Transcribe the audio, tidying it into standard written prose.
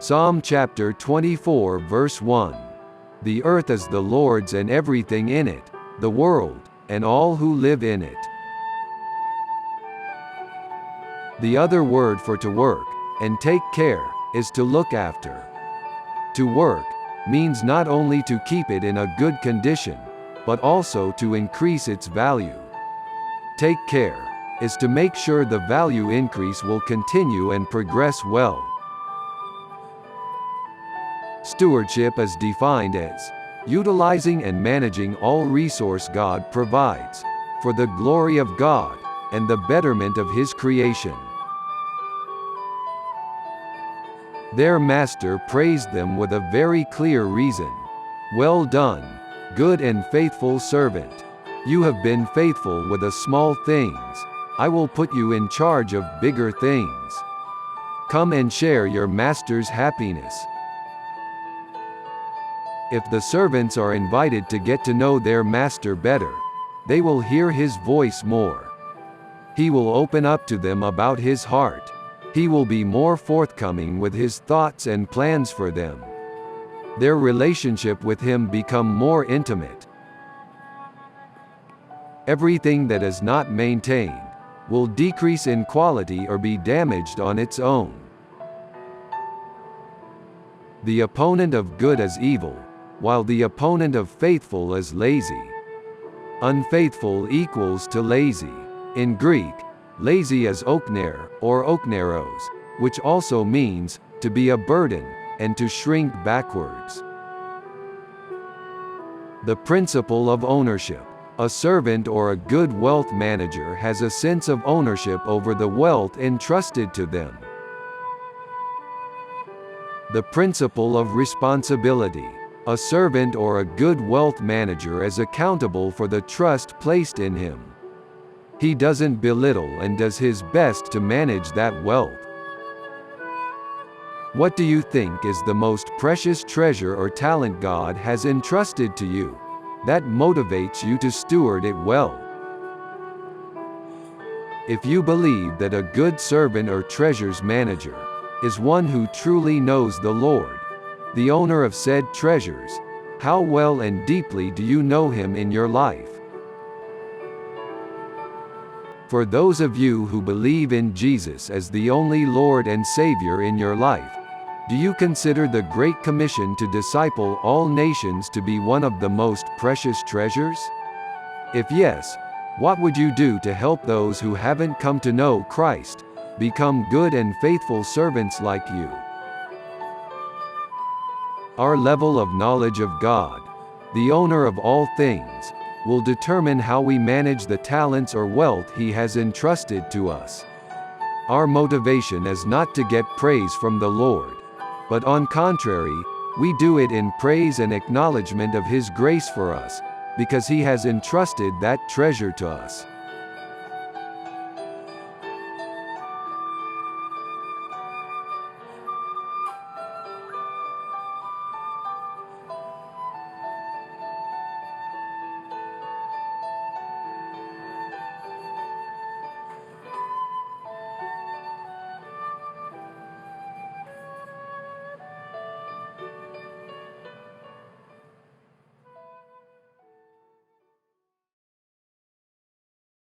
Psalm chapter 24 verse 1. The earth is the Lord's and everything in it, the world, and all who live in it. The other word for to work, and take care, is to look after. To work means not only to keep it in a good condition, but also to increase its value. Take care is to make sure the value increase will continue and progress well. Stewardship is defined as utilizing and managing all resource God provides for the glory of God and the betterment of His creation. Their master praised them with a very clear reason. "Well done, good and faithful servant. You have been faithful with the small things. I will put you in charge of bigger things. Come and share your master's happiness." If the servants are invited to get to know their master better, they will hear his voice more. He will open up to them about his heart. He will be more forthcoming with his thoughts and plans for them. Their relationship with him become more intimate. Everything that is not maintained will decrease in quality or be damaged on its own. The opponent of good is evil, while the opponent of faithful is lazy. Unfaithful equals to lazy. In Greek, lazy is okner, or okneros, which also means to be a burden, and to shrink backwards. The principle of ownership. A servant or a good wealth manager has a sense of ownership over the wealth entrusted to them. The principle of responsibility. A servant or a good wealth manager is accountable for the trust placed in him. He doesn't belittle and does his best to manage that wealth. What do you think is the most precious treasure or talent God has entrusted to you that motivates you to steward it well? If you believe that a good servant or treasures manager is one who truly knows the Lord, the owner of said treasures, how well and deeply do you know Him in your life? For those of you who believe in Jesus as the only Lord and Savior in your life, do you consider the Great Commission to disciple all nations to be one of the most precious treasures? If yes, what would you do to help those who haven't come to know Christ become good and faithful servants like you? Our level of knowledge of God, the owner of all things, will determine how we manage the talents or wealth He has entrusted to us. Our motivation is not to get praise from the Lord, but on contrary, we do it in praise and acknowledgement of His grace for us, because He has entrusted that treasure to us.